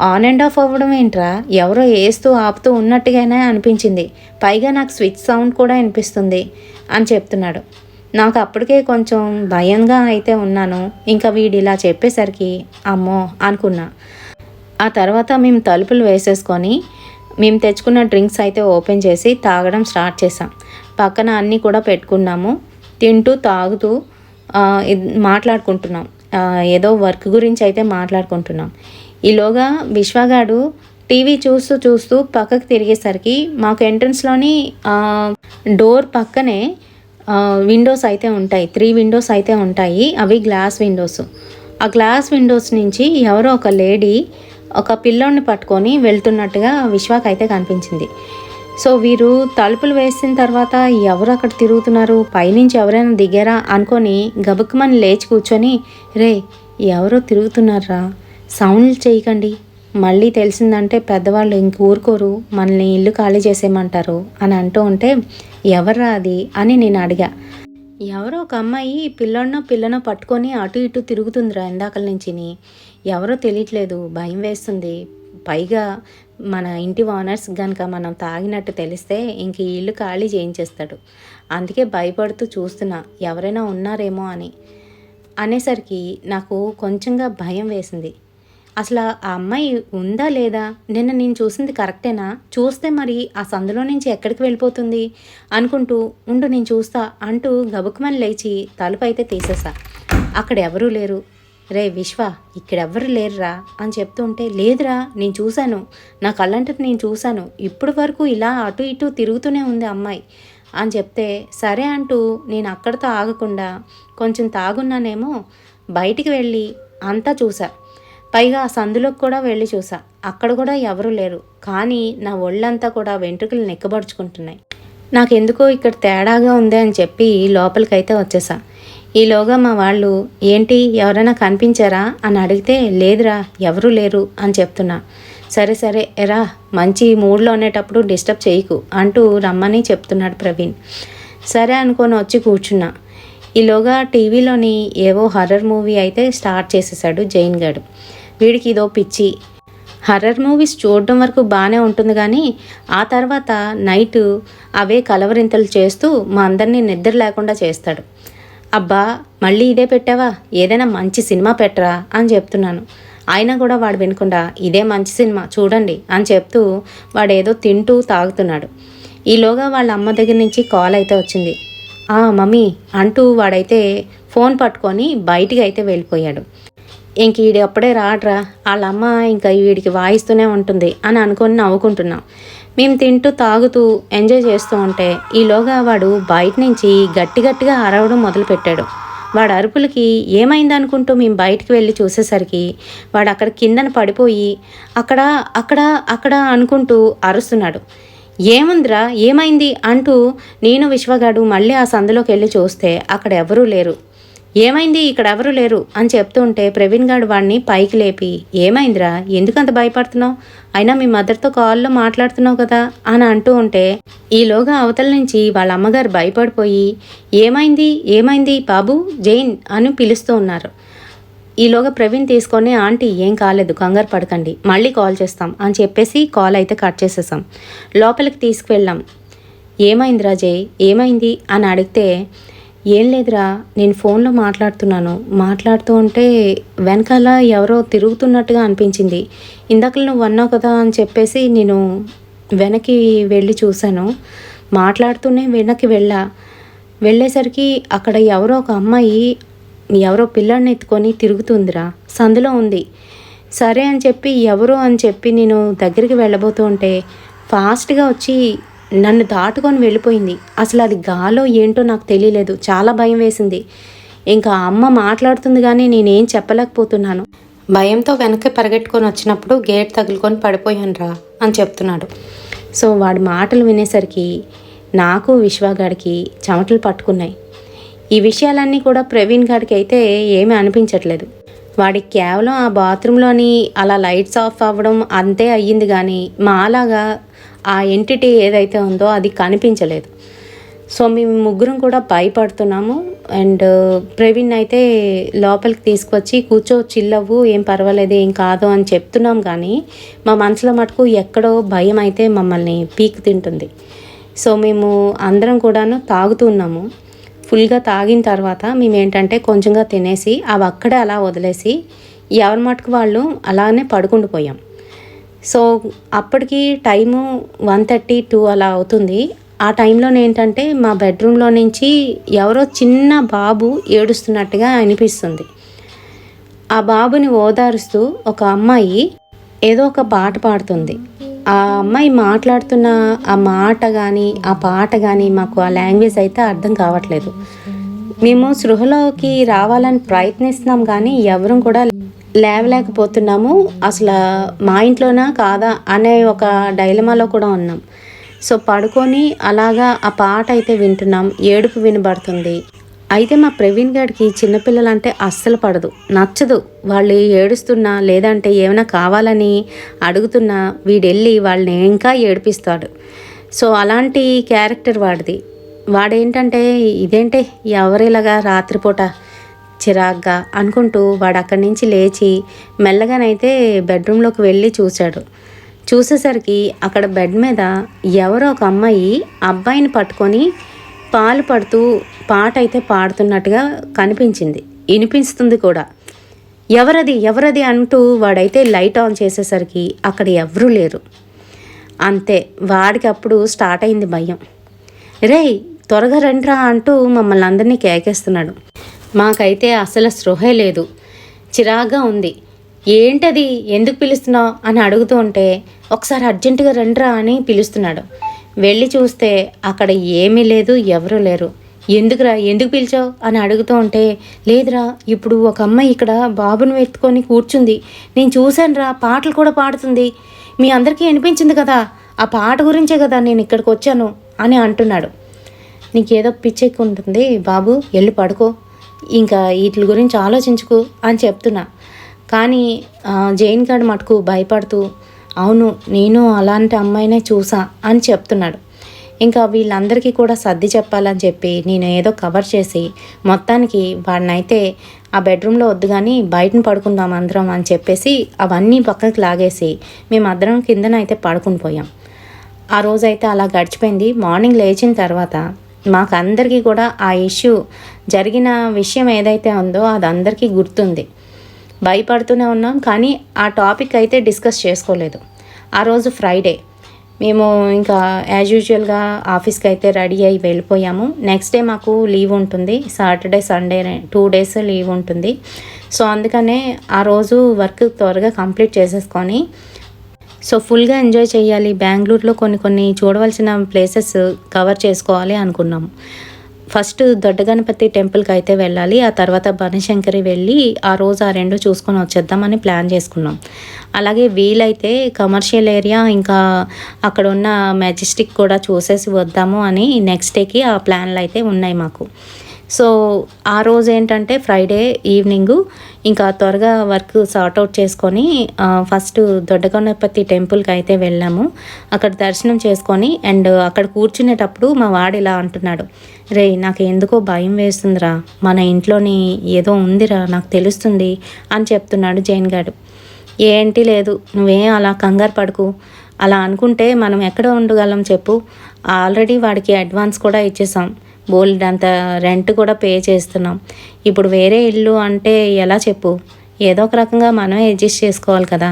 ఆన్ అండ్ ఆఫ్ అవ్వడం ఏంట్రా, ఎవరో వేస్తూ ఆపుతూ ఉన్నట్టుగానే అనిపించింది, పైగా నాకు స్విచ్ సౌండ్ కూడా వినిపిస్తుంది అని చెప్తున్నాడు. నాకు అప్పటికే కొంచెం భయంగా అయితే ఉన్నాను. ఇంకా వీడు ఇలా చెప్పేసరికి అమ్మో అనుకున్నా. ఆ తర్వాత మేము తలుపులు వేసేసుకొని మేము తెచ్చుకున్న డ్రింక్స్ అయితే ఓపెన్ చేసి తాగడం స్టార్ట్ చేసాం. పక్కన అన్నీ కూడా పెట్టుకున్నాము. తింటూ తాగుతూ మాట్లాడుకుంటున్నాం. ఏదో వర్క్ గురించి అయితే మాట్లాడుకుంటున్నాం. ఈలోగా విశ్వగాడు టీవీ చూస్తూ పక్కకు తిరిగేసరికి మాకు ఎంట్రన్స్లోని డోర్ పక్కనే విండోస్ అయితే ఉంటాయి. 3 విండోస్ అయితే ఉంటాయి. అవి గ్లాస్ విండోస్. ఆ గ్లాస్ విండోస్ నుంచి ఎవరో ఒక లేడీ ఒక పిల్లోడిని పట్టుకొని వెళ్తున్నట్టుగా విశ్వాకైతే కనిపించింది. సో వీరు తలుపులు వేసిన తర్వాత ఎవరు అక్కడ తిరుగుతున్నారు, పైనుంచి ఎవరైనా దిగారా అనుకొని గబుక్కుమని లేచి కూర్చొని, రే ఎవరో తిరుగుతున్నారా, సౌండ్లు చేయకండి, మళ్ళీ తెలిసిందంటే పెద్దవాళ్ళు ఇంక ఊరుకోరు, మనల్ని ఇల్లు ఖాళీ చేసేయమంటారు అని అంటూ ఉంటే, ఎవర్రా అది అని నేను అడిగా. ఎవరో ఒక అమ్మాయి పిల్లనో పట్టుకొని అటు ఇటు తిరుగుతుందిరా ఇందాకల నుంచిని, ఎవరో తెలియట్లేదు, భయం వేస్తుంది, పైగా మన ఇంటి ఓనర్స్ కనుక మనం తాగినట్టు తెలిస్తే ఇంక ఈ ఇల్లు ఖాళీ చేయించేస్తాడు, అందుకే భయపడుతూ చూస్తున్నా ఎవరైనా ఉన్నారేమో అని అనేసరికి నాకు కొంచెంగా భయం వేసింది. అసలు ఆ అమ్మాయి ఉందా లేదా, నిన్న నేను చూసింది కరెక్టేనా, చూస్తే మరి ఆ సందులో నుంచి ఎక్కడికి వెళ్ళిపోతుంది అనుకుంటూ ఉండు నేను చూస్తా అంటూ గబుక్కుమని లేచి తలుపు అయితే తీసేసా. అక్కడ ఎవరూ లేరు. రే విశ్వ, ఇక్కడెవ్వరు లేరురా అని చెప్తూ ఉంటే, లేదురా నేను చూశాను, నా కళ్ళంటది నేను చూశాను, ఇప్పటి వరకు ఇలా అటు ఇటు తిరుగుతూనే ఉంది అమ్మాయి అని చెప్తే, సరే అంటూ నేను అక్కడితో ఆగకుండా కొంచెం తాగున్నానేమో బయటికి వెళ్ళి అంతా చూసా. పైగా ఆ సందులోకి కూడా వెళ్ళి చూసా, అక్కడ కూడా ఎవరూ లేరు. కానీ నా ఒళ్ళంతా కూడా వెంట్రుకలు నెక్కబడుచుకుంటున్నాయి. నాకెందుకో ఇక్కడ తేడాగా ఉంది అని చెప్పి లోపలికైతే వచ్చేసా. ఈలోగా మా వాళ్ళు ఏంటి ఎవరైనా కనిపించారా అని అడిగితే, లేదురా ఎవరూ లేరు అని చెప్తున్నా. సరే ఎరా, మంచి మూడ్లో ఉండేటప్పుడు డిస్టర్బ్ చేయకు అంటూ రమ్మని చెప్తున్నాడు ప్రవీణ్. సరే అనుకొని వచ్చి కూర్చున్నా. ఈలోగా టీవీలోని ఏవో హర్రర్ మూవీ అయితే స్టార్ట్ చేసేసాడు జైన్ గారు. వీడికి ఇదో పిచ్చి. హర్రర్ మూవీస్ చూడడం వరకు బాగానే ఉంటుంది, కానీ ఆ తర్వాత నైట్ అవే కలవరింతలు చేస్తూ మా అందరినీ నిద్ర లేకుండా చేస్తాడు. అబ్బా మళ్ళీ ఇదే పెట్టావా, ఏదైనా మంచి సినిమా పెట్టరా అని చెప్తున్నాను. అయినా కూడా వాడు వినకుండా ఇదే మంచి సినిమా చూడండి అని చెప్తూ వాడేదో తింటూ తాగుతున్నాడు. ఈలోగా వాళ్ళ అమ్మ దగ్గర నుంచి కాల్ అయితే వచ్చింది. మమ్మీ అంటూ వాడైతే ఫోన్ పట్టుకొని బయటికి అయితే వెళ్ళిపోయాడు. ఇంక వీడి అప్పుడే రాడ్రా, వాళ్ళ అమ్మ ఇంకా వీడికి వాయిస్తూనే ఉంటుంది అని అనుకొని నవ్వుకుంటున్నాం. మేము తింటూ తాగుతూ ఎంజాయ్ చేస్తూ ఉంటే ఈలోగా వాడు బయట నుంచి గట్టి గట్టిగా అరవడం మొదలుపెట్టాడు. వాడు అరుపులకి ఏమైందనుకుంటూ మేము బయటికి వెళ్ళి చూసేసరికి వాడు అక్కడ కిందన పడిపోయి అక్కడ అక్కడ అక్కడ అనుకుంటూ అరుస్తున్నాడు. ఏముందిరా ఏమైంది అంటూ నేను విశ్వగాడు మళ్ళీ ఆ సందులోకి వెళ్ళి చూస్తే అక్కడ ఎవరూ లేరు. ఏమైంది ఇక్కడ ఎవరు లేరు అని చెప్తుంటే ప్రవీణ్ గారు వాడిని పైకి లేపి ఏమైందిరా ఎందుకంత భయపడుతున్నావు, అయినా మీ మదర్తో కాల్లో మాట్లాడుతున్నావు కదా అని అంటూ ఉంటే ఈలోగా అవతల నుంచి వాళ్ళ అమ్మగారు భయపడిపోయి ఏమైంది ఏమైంది బాబు జైన్ అని పిలుస్తూ ఉన్నారు. ఈలోగా ప్రవీణ్ తీసుకొని ఆంటీ ఏం కాలేదు కంగారు పడకండి మళ్ళీ కాల్ చేస్తాం అని చెప్పేసి కాల్ అయితే కట్ చేసేసాం. లోపలికి తీసుకువెళ్ళాం. ఏమైందిరా జై ఏమైంది అని అడిగితే ఏం లేదురా నేను ఫోన్లో మాట్లాడుతూ ఉంటే వెనకాల ఎవరో తిరుగుతున్నట్టుగా అనిపించింది. ఇందాక నువ్వు అన్నావు కదా అని చెప్పేసి నేను వెనక్కి వెళ్ళి చూశాను. మాట్లాడుతూనే వెనక్కి వెళ్ళేసరికి అక్కడ ఎవరో ఒక అమ్మాయి ఎవరో పిల్లాడిని ఎత్తుకొని తిరుగుతుందిరా, సందులో ఉంది. సరే అని చెప్పి ఎవరో అని చెప్పి నేను దగ్గరికి వెళ్ళబోతూ ఉంటే ఫాస్ట్గా వచ్చి నన్ను దాటుకొని వెళ్ళిపోయింది. అసలు అది గాలో ఏంటో నాకు తెలియలేదు, చాలా భయం వేసింది. ఇంకా అమ్మ మాట్లాడుతుంది కానీ నేనేం చెప్పలేకపోతున్నాను. భయంతో వెనక్కి పరిగెట్టుకొని వచ్చినప్పుడు గేట్ తగులుకొని పడిపోయానురా అని చెప్తున్నాడు. సో వాడి మాటలు వినేసరికి నాకు విశ్వగాడికి చెమటలు పట్టుకున్నాయి. ఈ విషయాలన్నీ కూడా ప్రవీణ్ గారికి అయితే ఏమీ అనిపించట్లేదు. వాడికి కేవలం ఆ బాత్రూంలోని అలా లైట్స్ ఆఫ్ అవ్వడం అంతే అయ్యింది కానీ మాలాగా ఆ ఎంటిటీ ఏదైతే ఉందో అది కనిపించలేదు. సో మేము ముగ్గురం కూడా భయపడుతున్నాము. అండ్ ప్రవీణ్ అయితే లోపలికి తీసుకొచ్చి కూర్చో చిల్లవ్వు ఏం పర్వాలేదు ఏం కాదు అని చెప్తున్నాం కానీ మా మనసులో మటుకు ఎక్కడో భయం అయితే మమ్మల్ని పీక్ తింటుంది. సో మేము అందరం కూడాను తాగుతున్నాము. ఫుల్గా తాగిన తర్వాత మేము ఏంటంటే కొంచెంగా తినేసి అవి అక్కడే అలా వదిలేసి ఎవరి మటుకు వాళ్ళు అలానే పడుకుండిపోయాం. సో అప్పటికి టైము 1:32 అలా అవుతుంది. ఆ టైంలో ఏంటంటే మా బెడ్రూమ్లో నుంచి ఎవరో చిన్న బాబు ఏడుస్తున్నట్టుగా అనిపిస్తుంది. ఆ బాబుని ఓదారుస్తూ ఒక అమ్మాయి ఏదో ఒక పాట పాడుతుంది. ఆ అమ్మాయి మాట్లాడుతున్న ఆ మాట కానీ ఆ పాట కానీ మాకు ఆ లాంగ్వేజ్ అయితే అర్థం కావట్లేదు. మేము సృహలోకి రావాలని ప్రయత్నిస్తున్నాం కానీ ఎవరూ కూడా లేవలేకపోతున్నాము. అసలు మా ఇంట్లోనా కాదా అనే ఒక డైలమాలో కూడా ఉన్నాం. సో పడుకొని అలాగా ఆ పాట అయితే వింటున్నాం. ఏడుపు వినబడుతుంది. అయితే మా ప్రవీణ్ గారికి చిన్నపిల్లలంటే అస్సలు పడదు, నచ్చదు. వాళ్ళు ఏడుస్తున్నా లేదంటే ఏమైనా కావాలని అడుగుతున్నా వీడెళ్ళి వాళ్ళని ఇంకా ఏడిపిస్తాడు. సో అలాంటి క్యారెక్టర్ వాడిది. వాడేంటంటే ఇదేంటే ఎవరిలాగా రాత్రిపూట చిరాగ్గా అనుకుంటూ వాడు అక్కడి నుంచి లేచి మెల్లగానైతే బెడ్రూమ్లోకి వెళ్ళి చూసేసరికి అక్కడ బెడ్ మీద ఎవరో ఒక అమ్మాయి అబ్బాయిని పట్టుకొని పాలు పడుతూ పాట అయితే పాడుతున్నట్టుగా కనిపించింది, వినిపిస్తుంది కూడా. ఎవరది అంటూ వాడైతే లైట్ ఆన్ చేసేసరికి అక్కడ ఎవరూ లేరు. అంతే వాడికి అప్పుడు స్టార్ట్ అయింది భయం. రేయ్ త్వరగా రండ్రా అంటూ మమ్మల్ని అందరినీ కేకేస్తున్నాడు. మాకైతే అసలు స్పృహే లేదు, చిరాగ్గా ఉంది. ఏంటది ఎందుకు పిలుస్తున్నావు అని అడుగుతూ ఉంటే ఒకసారి అర్జెంటుగా రండ్రా అని పిలుస్తున్నాడు. వెళ్ళి చూస్తే అక్కడ ఏమీ లేదు, ఎవరూ లేరు. ఎందుకు పిలిచావు అని అడుగుతూ ఉంటే లేదురా ఇప్పుడు ఒక అమ్మాయి ఇక్కడ బాబును ఎత్తుకొని కూర్చుంది, నేను చూశానురా, పాటలు కూడా పాడుతుంది, మీ అందరికీ వినిపించింది కదా, ఆ పాట గురించే కదా నేను ఇక్కడికి వచ్చాను అని అంటున్నాడు. నీకేదో పిచ్చెక్కి ఉంటుంది బాబు, వెళ్ళి పడుకో, ఇంకా వీటి గురించి ఆలోచించుకు అని చెప్తున్నా. కానీ జైన్ గారు మటుకు భయపడుతూ అవును నేను అలాంటి అమ్మాయినే చూసా అని చెప్తున్నాడు. ఇంకా వీళ్ళందరికీ కూడా సర్ది చెప్పాలని చెప్పి నేను ఏదో కవర్ చేసి మొత్తానికి వాడినైతే ఆ బెడ్రూమ్లో వద్దు కానీ బయటను పడుకుందాం అందరం అని చెప్పేసి అవన్నీ పక్కకి లాగేసి మేమందరం కిందనైతే పడుకుని పోయాం. ఆ రోజైతే అలా గడిచిపోయింది. మార్నింగ్ లేచిన తర్వాత మాకు అందరికీ కూడా ఆ ఇష్యూ జరిగిన విషయం ఏదైతే ఉందో అది అందరికీ గుర్తుంది. భయపడుతూనే ఉన్నాం కానీ ఆ టాపిక్ అయితే డిస్కస్ చేసుకోలేదు. ఆ రోజు ఫ్రైడే మేము ఇంకా యాజ్ యూజువల్గా ఆఫీస్కి అయితే రెడీ అయ్యి వెళ్ళిపోయాము. నెక్స్ట్ డే మాకు లీవ్ ఉంటుంది, సాటర్డే సండే 2 days లీవ్ ఉంటుంది. సో అందుకనే ఆ రోజు వర్క్ త్వరగా కంప్లీట్ చేసేసుకొని సో ఫుల్గా ఎంజాయ్ చేయాలి, బెంగళూరులో కొన్ని కొన్ని చూడవలసిన ప్లేసెస్ కవర్ చేసుకోవాలి అనుకున్నాము. ఫస్ట్ దొడ్డ గణపతి టెంపుల్కి అయితే వెళ్ళాలి, ఆ తర్వాత బనశంకరి వెళ్ళి ఆ రోజు ఆ రెండు చూసుకొని వచ్చేద్దామని ప్లాన్ చేసుకున్నాం. అలాగే వీలైతే కమర్షియల్ ఏరియా ఇంకా అక్కడ ఉన్న మెజెస్టిక్ కూడా చూసేసి వద్దాము అని నెక్స్ట్ డేకి ఆ ప్లాన్లు అయితే ఉన్నాయి మాకు. సో ఆ రోజు ఏంటంటే ఫ్రైడే ఈవినింగు ఇంకా త్వరగా వర్క్ సార్ట్అవుట్ చేసుకొని ఫస్ట్ దొడ్డ గణపతి టెంపుల్కి అయితే వెళ్ళాము. అక్కడ దర్శనం చేసుకొని అండ్ అక్కడ కూర్చునేటప్పుడు మా వాడు ఇలా అంటున్నాడు, రే నాకు ఎందుకో భయం వేస్తుందిరా, మన ఇంట్లోని ఏదో ఉందిరా నాకు తెలుస్తుంది అని చెప్తున్నాడు జైన్ గారు. ఏంటి లేదు, నువ్వేం అలా కంగారు పడుకు, అలా అనుకుంటే మనం ఎక్కడ ఉండగలం చెప్పు, ఆల్రెడీ వాడికి అడ్వాన్స్ కూడా ఇచ్చేసాం, బోల్డ్ అంత రెంట్ కూడా పే చేస్తున్నాం, ఇప్పుడు వేరే ఇల్లు అంటే ఎలా చెప్పు, ఏదో ఒక రకంగా మనమే అడ్జస్ట్ చేసుకోవాలి కదా,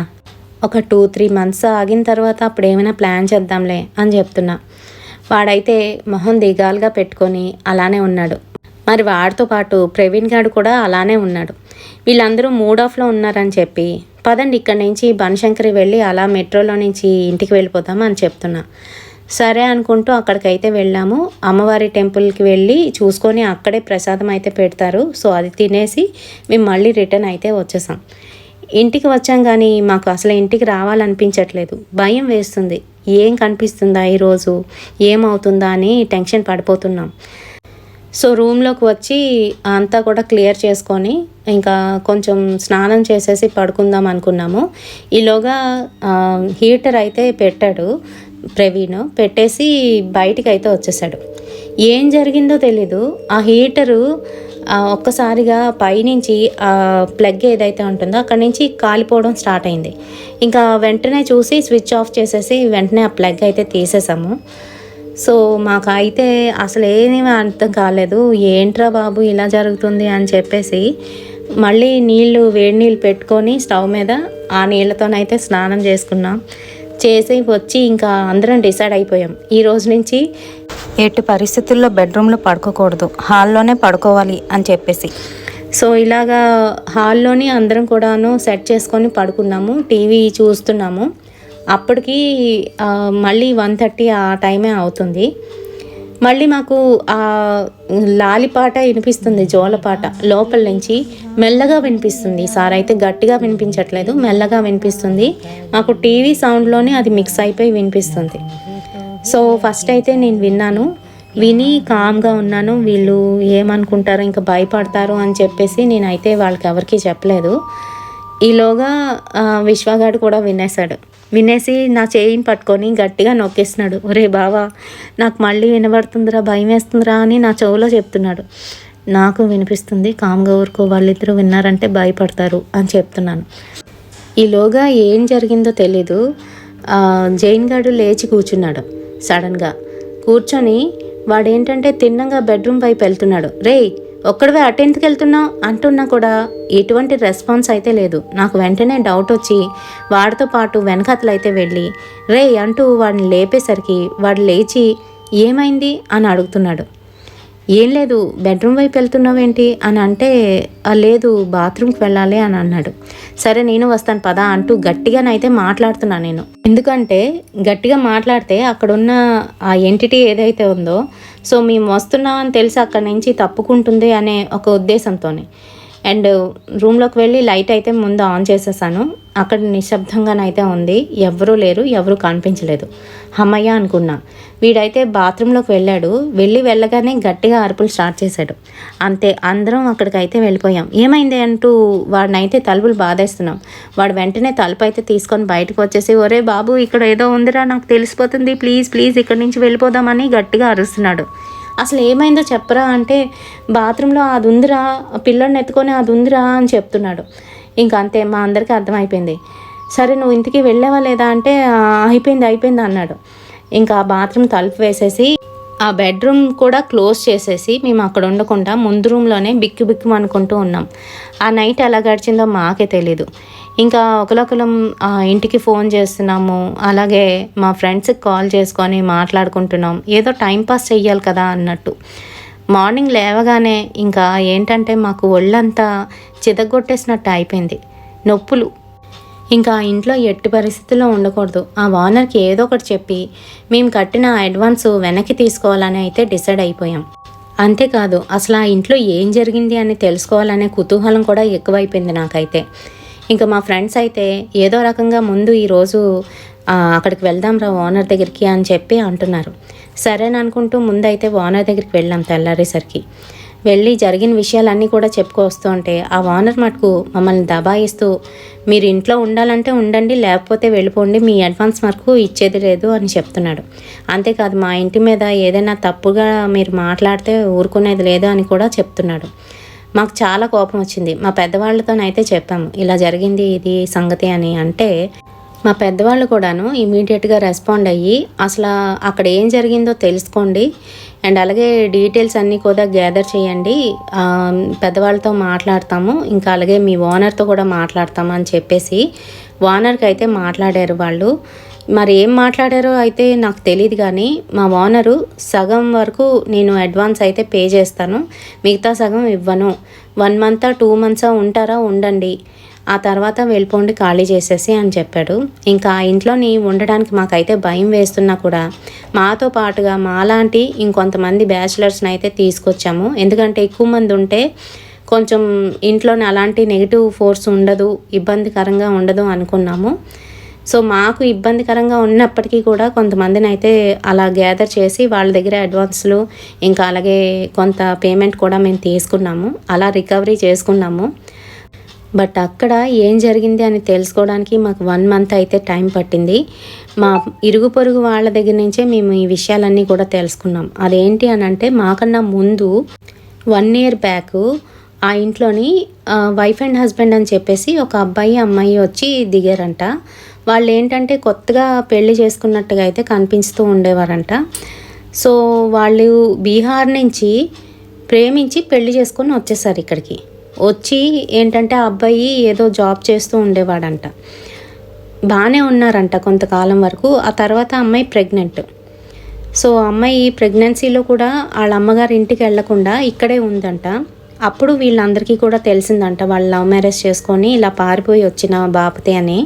ఒక 2-3 months ఆగిన తర్వాత అప్పుడు ఏమైనా ప్లాన్ చేద్దాంలే అని చెప్తున్నా. వాడైతే మొహం దిగాలుగా పెట్టుకొని అలానే ఉన్నాడు. మరి వాడితో పాటు ప్రవీణ్ గారు కూడా అలానే ఉన్నాడు. వీళ్ళందరూ మూడ్ ఆఫ్లో ఉన్నారని చెప్పి పదండి ఇక్కడి నుంచి బనశంకరి వెళ్ళి అలా మెట్రోలో నుంచి ఇంటికి వెళ్ళిపోతాము అని చెప్తున్నా. సరే అనుకుంటూ అక్కడికైతే వెళ్ళాము. అమ్మవారి టెంపుల్కి వెళ్ళి చూసుకొని అక్కడే ప్రసాదం అయితే పెడతారు. సో అది తినేసి మేము మళ్ళీ రిటర్న్ అయితే వచ్చేసాం. ఇంటికి వచ్చాం కానీ మాకు అసలు ఇంటికి రావాలనిపించట్లేదు, భయం వేస్తుంది. ఏం కనిపిస్తుందా ఈరోజు, ఏమవుతుందా అని టెన్షన్ పడిపోతున్నాం. సో రూమ్లోకి వచ్చి అంతా కూడా క్లియర్ చేసుకొని ఇంకా కొంచెం స్నానం చేసేసి పడుకుందాం అనుకున్నాము. ఈలోగా హీటర్ అయితే పెట్టాడు ప్రవీణ్, పెట్టేసి బయటికి అయితే వచ్చేసాడు. ఏం జరిగిందో తెలీదు, ఆ హీటరు ఒక్కసారిగా పైనుంచి ప్లగ్ ఏదైతే ఉంటుందో అక్కడి నుంచి కాలిపోవడం స్టార్ట్ అయింది. ఇంకా వెంటనే చూసి స్విచ్ ఆఫ్ చేసేసి వెంటనే ఆ ప్లగ్ అయితే తీసేసాము. సో మాకైతే అసలు ఏమీ అర్థం కాలేదు, ఏంట్రా బాబు ఇలా జరుగుతుంది అని చెప్పేసి మళ్ళీ వేడి నీళ్ళు పెట్టుకొని స్టవ్ మీద ఆ నీళ్ళతోనైతే స్నానం చేసుకున్నాం. చేసి వచ్చి ఇంకా అందరం డిసైడ్ అయిపోయాం, ఈ రోజు నుంచి ఎట్టి పరిస్థితుల్లో బెడ్రూమ్లో పడుకోకూడదు, హాల్లోనే పడుకోవాలి అని చెప్పేసి. సో ఇలాగా హాల్లోని అందరం కూడాను సెట్ చేసుకొని పడుకున్నాము, టీవీ చూస్తున్నాము. అప్పటికి మళ్ళీ 1:30 ఆ టైమే అవుతుంది. మళ్ళీ మాకు ఆ లాలిపాట వినిపిస్తుంది, జోలపాట లోపల నుంచి మెల్లగా వినిపిస్తుంది. ఈసారి అయితే గట్టిగా వినిపించట్లేదు, మెల్లగా వినిపిస్తుంది. మాకు టీవీ సౌండ్లోనే అది మిక్స్ అయిపోయి వినిపిస్తుంది. సో ఫస్ట్ అయితే నేను విని కామ్గా ఉన్నాను. వీళ్ళు ఏమనుకుంటారో ఇంకా భయపడతారు అని చెప్పేసి నేనైతే వాళ్ళకి ఎవరికి చెప్పలేదు. ఈలోగా విశ్వగాడు కూడా వినేసి నా చేయిని పట్టుకొని గట్టిగా నొక్కేస్తున్నాడు. ఒరే బావా నాకు మళ్ళీ వినబడుతుందిరా, భయం వేస్తుందిరా అని నా చెవులో చెప్తున్నాడు. నాకు వినిపిస్తుంది, కామ్గా ఊరుకో, వాళ్ళిద్దరూ విన్నారంటే భయపడతారు అని చెప్తున్నాను. ఈలోగా ఏం జరిగిందో తెలీదు, జైన్ గారు లేచి కూర్చున్నాడు. సడన్గా కూర్చొని వాడేంటంటే తిన్నంగా బెడ్రూమ్ వైపు వెళ్తున్నాడు. రే ఒక్కడివే అటెంట్కి వెళ్తున్నావు అంటున్నా కూడా ఎటువంటి రెస్పాన్స్ అయితే లేదు. నాకు వెంటనే డౌట్ వచ్చి వాడితో పాటు వెనకతలు అయితే వెళ్ళి రే అంటూ వాడిని లేపేసరికి వాడు లేచి ఏమైంది అని అడుగుతున్నాడు. ఏం లేదు, బెడ్రూమ్ వైపు వెళ్తున్నావేంటి అని అంటే లేదు బాత్రూమ్కి వెళ్ళాలి అని అన్నాడు. సరే నేను వస్తాను పదా అంటూ గట్టిగానైతే మాట్లాడుతున్నాను నేను. ఎందుకంటే గట్టిగా మాట్లాడితే అక్కడున్న ఆ ఎంటిటీ ఏదైతే ఉందో సో మేము వస్తున్నామని తెలిసి అక్కడి నుంచి తప్పుకుంటుంది అనే ఒక ఉద్దేశంతోనే. అండ్ రూమ్లోకి వెళ్ళి లైట్ అయితే ముందు ఆన్ చేసేసాను. అక్కడ నిశ్శబ్దంగానైతే ఉంది, ఎవరూ లేరు, ఎవరు కనిపించలేదు. అమ్మయ్య అనుకున్నా. వీడైతే బాత్రూంలోకి వెళ్ళగానే గట్టిగా అరుపులు స్టార్ట్ చేశాడు. అంతే, అందరం అక్కడికైతే వెళ్ళిపోయాం. ఏమైంది అంటూ వాడినైతే తలుపులు బాధేస్తున్నాం. వాడు వెంటనే తలుపు అయితే తీసుకొని బయటకు వచ్చేసి ఒరే బాబు ఇక్కడ ఏదో ఉందిరా, నాకు తెలిసిపోతుంది, ప్లీజ్ ప్లీజ్ ఇక్కడి నుంచి వెళ్ళిపోదామని గట్టిగా అరుస్తున్నాడు. అసలు ఏమైందో చెప్పరా అంటే బాత్రూంలో అది ఉందిరా, పిల్లడిని ఎత్తుకొని అది ఉందిరా అని చెప్తున్నాడు. ఇంకా అంతే, మా అందరికీ అర్థమైపోయింది. సరే నువ్వు ఇంటికి వెళ్ళావా లేదా అంటే అయిపోయింది అన్నాడు. ఇంకా బాత్రూమ్ తలుపు వేసేసి ఆ బెడ్రూమ్ కూడా క్లోజ్ చేసేసి మేము అక్కడ ఉండకుండా ముందు రూమ్లోనే బిక్కు అనుకుంటూ ఉన్నాం. ఆ నైట్ ఎలా గడిచిందో మాకే తెలీదు. ఇంకా ఒకరికొకరం ఇంటికి ఫోన్ చేస్తున్నాము, అలాగే మా ఫ్రెండ్స్కి కాల్ చేసుకొని మాట్లాడుకుంటున్నాం, ఏదో టైంపాస్ చెయ్యాలి కదా అన్నట్టు. మార్నింగ్ లేవగానే ఇంకా ఏంటంటే మాకు ఒళ్ళంతా చితగొట్టేసినట్టు అయిపోయింది, నొప్పులు. ఇంకా ఆ ఇంట్లో ఎట్టి పరిస్థితుల్లో ఉండకూడదు. ఆ ఓనర్కి ఏదో ఒకటి చెప్పి మేము కట్టిన అడ్వాన్స్ వెనక్కి తీసుకోవాలని అయితే డిసైడ్ అయిపోయాం. అంతేకాదు అసలు ఆ ఇంట్లో ఏం జరిగింది అని తెలుసుకోవాలనే కుతూహలం కూడా ఎక్కువైపోయింది నాకైతే. ఇంకా మా ఫ్రెండ్స్ అయితే ఏదో రకంగా ముందు ఈరోజు అక్కడికి వెళ్దాం రా ఓనర్ దగ్గరికి అని చెప్పి అంటున్నారు. సరేననుకుంటూ ముందైతే ఓనర్ దగ్గరికి వెళ్ళాం తెల్లారేసరికి. వెళ్ళి జరిగిన విషయాలన్నీ కూడా చెప్పుకొస్తూ ఉంటే ఆ ఓనర్ మటుకు మమ్మల్ని దబాయిస్తూ మీరు ఇంట్లో ఉండాలంటే ఉండండి, లేకపోతే వెళ్ళిపోండి, మీ అడ్వాన్స్ మటుకు ఇచ్చేది లేదు అని చెప్తున్నాడు. అంతేకాదు మా ఇంటి మీద ఏదైనా తప్పుగా మీరు మాట్లాడితే ఊరుకునేది లేదు అని కూడా చెప్తున్నాడు. మాకు చాలా కోపం వచ్చింది. మా పెద్దవాళ్ళతోనైతే చెప్పాము ఇలా జరిగింది ఇది సంగతి అని. అంటే మా పెద్దవాళ్ళు కూడాను ఇమీడియట్గా రెస్పాండ్ అయ్యి అసలు అక్కడ ఏం జరిగిందో తెలుసుకోండి అండ్ అలాగే డీటెయిల్స్ అన్నీ కూడా గ్యాదర్ చేయండి, పెద్దవాళ్ళతో మాట్లాడతాము, ఇంకా అలాగే మీ ఓనర్తో కూడా మాట్లాడతాము అని చెప్పేసి ఓనర్కి అయితే మాట్లాడారు వాళ్ళు. మరి ఏం మాట్లాడారో అయితే నాకు తెలియదు, కానీ మా ఓనరు సగం వరకు నేను అడ్వాన్స్ అయితే పే చేస్తాను, మిగతా సగం ఇవ్వను, 1 month 2 months ఉంటారా ఉండండి, ఆ తర్వాత వెళ్ళిపోండి ఖాళీ చేసేసి అని చెప్పాడు. ఇంకా ఆ ఇంట్లోని ఉండడానికి మాకైతే భయం వేస్తున్నా కూడా మాతో పాటుగా మాలాంటి ఇంకొంతమంది బ్యాచిలర్స్ని అయితే తీసుకొచ్చాము. ఎందుకంటే ఎక్కువ మంది ఉంటే కొంచెం ఇంట్లోనే అలాంటి నెగిటివ్ ఫోర్స్ ఉండదు, ఇబ్బందికరంగా ఉండదు అనుకున్నాము. సో మాకు ఇబ్బందికరంగా ఉన్నప్పటికీ కూడా కొంతమందిని అయితే అలా గ్యాదర్ చేసి వాళ్ళ దగ్గర అడ్వాన్స్లు ఇంకా అలాగే కొంత పేమెంట్ కూడా మేము తీసుకున్నాము, అలా రికవరీ చేసుకున్నాము. బట్ అక్కడ ఏం జరిగింది అని తెలుసుకోవడానికి మాకు 1 month అయితే టైం పట్టింది. మా ఇరుగు పొరుగు వాళ్ళ దగ్గర నుంచే మేము ఈ విషయాలన్నీ కూడా తెలుసుకున్నాం. అదేంటి అని అంటే మాకన్నా ముందు 1 year బ్యాక్ ఆ ఇంట్లోని వైఫ్ అండ్ హస్బెండ్ అని చెప్పేసి ఒక అబ్బాయి అమ్మాయి వచ్చి దిగారంట. వాళ్ళు ఏంటంటే కొత్తగా పెళ్లి చేసుకున్నట్టుగా అయితే కనిపిస్తూ ఉండేవారంట. సో వాళ్ళు బీహార్ నుంచి ప్రేమించి పెళ్లి చేసుకొని వచ్చేసారు ఇక్కడికి. వచ్చి ఏంటంటే ఆ అబ్బాయి ఏదో జాబ్ చేస్తూ ఉండేవాడంట. బాగానే ఉన్నారంట కొంతకాలం వరకు. ఆ తర్వాత అమ్మాయి ప్రెగ్నెంట్. సో అమ్మాయి ప్రెగ్నెన్సీలో కూడా వాళ్ళ అమ్మగారి ఇంటికి వెళ్లకుండా ఇక్కడే ఉందంట. అప్పుడు వీళ్ళందరికీ కూడా తెలిసిందంట వాళ్ళు లవ్ మ్యారేజ్ చేసుకొని ఇలా పారిపోయి వచ్చిన బాపతే అని.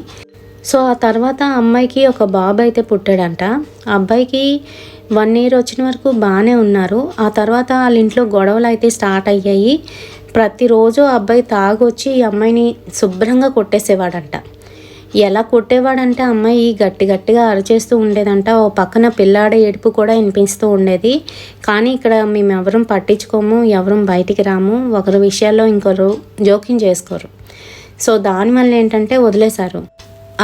సో ఆ తర్వాత అమ్మాయికి ఒక బాబు అయితే పుట్టాడంట. ఆ అబ్బాయికి 1 year వచ్చిన వరకు బాగానే ఉన్నారు. ఆ తర్వాత వాళ్ళ ఇంట్లో గొడవలు అయితే స్టార్ట్ అయ్యాయి. ప్రతిరోజు ఆ అబ్బాయి తాగొచ్చి ఈ అమ్మాయిని శుభ్రంగా కొట్టేసేవాడంట. ఎలా కొట్టేవాడంటే అమ్మాయి గట్టి గట్టిగా అరిచేస్తూ ఉండేదంట. ఓ పక్కన పిల్లాడే ఏడుపు కూడా వినిపిస్తూ ఉండేది. కానీ ఇక్కడ మేము ఎవరం పట్టించుకోము, ఎవరం బయటికి రాము, ఒకరి విషయాల్లో ఇంకొకరు జోక్యం చేసుకోరు. సో దానివల్ల ఏంటంటే వదిలేశారు.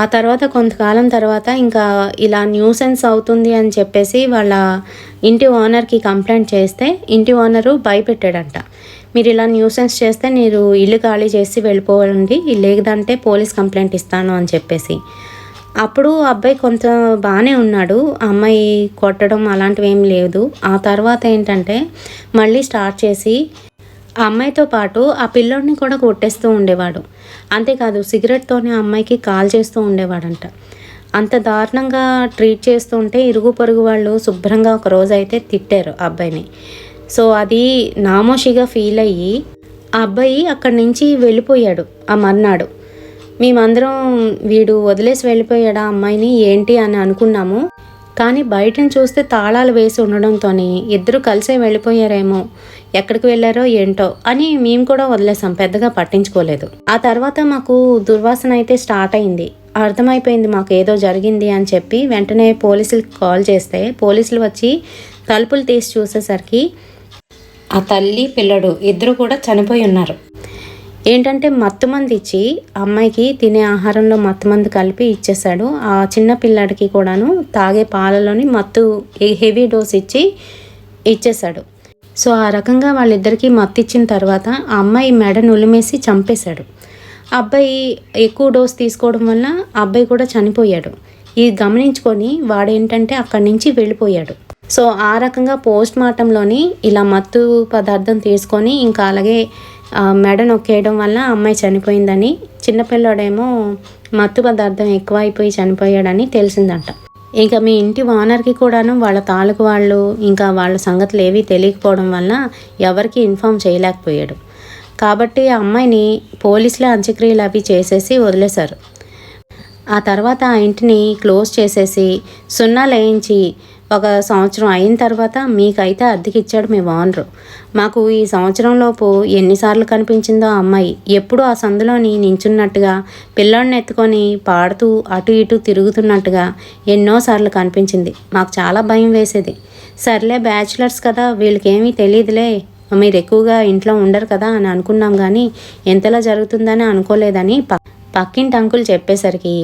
ఆ తర్వాత కొంతకాలం తర్వాత ఇంకా ఇలా న్యూసెన్స్ అవుతుంది అని చెప్పేసి వాళ్ళ ఇంటి ఓనర్కి కంప్లైంట్ చేస్తే ఇంటి ఓనరు భయపెట్టాడంట. మీరు ఇలా న్యూసెన్స్ చేస్తే మీరు ఇల్లు ఖాళీ చేసి వెళ్ళిపోవాలండి, లేదంటే పోలీస్ కంప్లైంట్ ఇస్తాను అని చెప్పేసి. అప్పుడు అబ్బాయి కొంత బాగానే ఉన్నాడు, అమ్మాయి కొట్టడం అలాంటివి ఏం లేదు. ఆ తర్వాత ఏంటంటే మళ్ళీ స్టార్ట్ చేసి ఆ అమ్మాయితో పాటు ఆ పిల్లోడిని కూడా కొట్టేస్తూ ఉండేవాడు. అంతేకాదు సిగరెట్తోనే అమ్మాయికి కాల్ చేస్తూ ఉండేవాడంట. అంత దారుణంగా ట్రీట్ చేస్తూ ఉంటే ఇరుగు పొరుగు వాళ్ళు శుభ్రంగా ఒక రోజు అయితే తిట్టారు ఆ అబ్బాయిని. సో అది నామోషిగా ఫీల్ అయ్యి ఆ అబ్బాయి అక్కడి నుంచి వెళ్ళిపోయాడు ఆ మర్నాడు. మేమందరం వీడు వదిలేసి వెళ్ళిపోయాడా అమ్మాయిని ఏంటి అని అనుకున్నాము. కానీ బయటను చూస్తే తాళాలు వేసి ఉండడంతో ఇద్దరు కలిసే వెళ్ళిపోయారేమో, ఎక్కడికి వెళ్ళారో ఏంటో అని మేము కూడా వదిలేసాం, పెద్దగా పట్టించుకోలేదు. ఆ తర్వాత మాకు దుర్వాసన అయితే స్టార్ట్ అయింది. అర్థమైపోయింది మాకు ఏదో జరిగింది అని చెప్పి వెంటనే పోలీసులకు కాల్ చేస్తే పోలీసులు వచ్చి తలుపులు తీసి చూసేసరికి ఆ తల్లి పిల్లడు ఇద్దరు కూడా చనిపోయి ఉన్నారు. ఏంటంటే మత్తుమంది ఇచ్చి అమ్మాయికి తినే ఆహారంలో మత్తుమంది కలిపి ఇచ్చేసాడు. ఆ చిన్న పిల్లాడికి కూడాను తాగే పాలలోని మత్తు హెవీ డోస్ ఇచ్చి ఇచ్చేసాడు. సో ఆ రకంగా వాళ్ళిద్దరికీ మత్తు ఇచ్చిన తర్వాత ఆ అమ్మాయి మెడ నులిమేసి చంపేశాడు. ఆ అబ్బాయి ఎక్కువ డోస్ తీసుకోవడం వల్ల ఆ అబ్బాయి కూడా చనిపోయాడు. ఇది గమనించుకొని వాడేంటంటే అక్కడి నుంచి వెళ్ళిపోయాడు. సో ఆ రకంగా పోస్ట్ మార్టంలోని ఇలా మత్తు పదార్థం తీసుకొని ఇంకా అలాగే మెడ నొక్కేయడం వల్ల అమ్మాయి చనిపోయిందని, చిన్నపిల్లాడేమో మత్తు పదార్థం ఎక్కువ అయిపోయి చనిపోయాడని తెలిసిందంట. ఇంకా మీ ఇంటి ఓనర్కి కూడాను వాళ్ళ తాలూకు వాళ్ళు ఇంకా వాళ్ళ సంగతులు ఏవీ తెలియకపోవడం వల్ల ఎవరికి ఇన్ఫామ్ చేయలేకపోయాడు. కాబట్టి ఆ అమ్మాయిని పోలీసులే అంత్యక్రియలు అవి చేసేసి వదిలేశారు. ఆ తర్వాత ఆ ఇంటిని క్లోజ్ చేసేసి సున్నాలు వేయించి 1 సంవత్సరం అయిన తర్వాత మీకైతే అద్దెకిచ్చాడు మీ ఓనరు. మాకు ఈ సంవత్సరంలోపు ఎన్నిసార్లు కనిపించిందో ఆ అమ్మాయి. ఎప్పుడు ఆ సందులోని నించున్నట్టుగా, పిల్లోడిని ఎత్తుకొని పాడుతూ అటు ఇటు తిరుగుతున్నట్టుగా ఎన్నోసార్లు కనిపించింది. మాకు చాలా భయం వేసేది. సర్లే బ్యాచులర్స్ కదా, వీళ్ళకేమీ తెలియదులే, మీరు ఎక్కువగా ఇంట్లో ఉండరు కదా అని అనుకున్నాం. కానీ ఎంతలా జరుగుతుందని అనుకోలేదని పక్కింటి అంకుల్ చెప్పేసరికి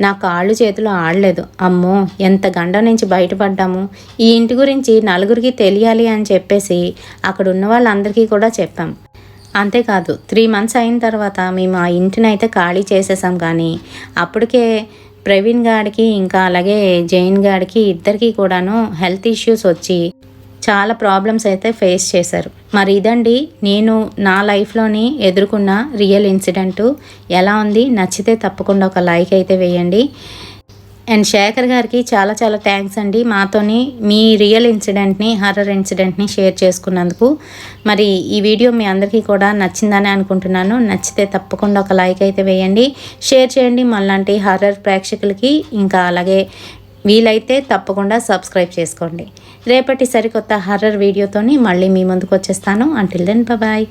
నా కాళ్ళు చేతులు ఆడలేదు. అమ్మో, ఎంత గండం నుంచి బయటపడ్డాము. ఈ ఇంటి గురించి నలుగురికి తెలియాలి అని చెప్పేసి అక్కడ ఉన్న వాళ్ళందరికీ కూడా చెప్పాం. అంతేకాదు 3 మంత్స్ అయిన తర్వాత మేము ఆ ఇంటిని అయితే ఖాళీ చేసేసాం. కానీ అప్పటికే ప్రవీణ్ గాడికి ఇంకా అలాగే జైన్ గాడికి ఇద్దరికీ కూడాను హెల్త్ ఇష్యూస్ వచ్చి చాలా ప్రాబ్లమ్స్ అయితే ఫేస్ చేశారు. మరి ఇదండి నేను నా లైఫ్లోని ఎదుర్కొన్న రియల్ ఇన్సిడెంటు. ఎలా ఉంది? నచ్చితే తప్పకుండా ఒక లైక్ అయితే వేయండి. అండ్ శేఖర్ గారికి చాలా చాలా థ్యాంక్స్ అండి, మాతోని మీ రియల్ ఇన్సిడెంట్ని, హర్రర్ ఇన్సిడెంట్ని షేర్ చేసుకున్నందుకు. మరి ఈ వీడియో మీ అందరికీ కూడా నచ్చిందని అనుకుంటున్నాను. నచ్చితే తప్పకుండా ఒక లైక్ అయితే వేయండి, షేర్ చేయండి మనలాంటి హర్రర్ ప్రేక్షకులకి. ఇంకా అలాగే వీలైతే తప్పకుండా సబ్స్క్రైబ్ చేసుకోండి. రేపటి సరికొత్త హర్రర్ వీడియోతోని మళ్ళీ మీ ముందుకు వచ్చేస్తాను. Until then bye.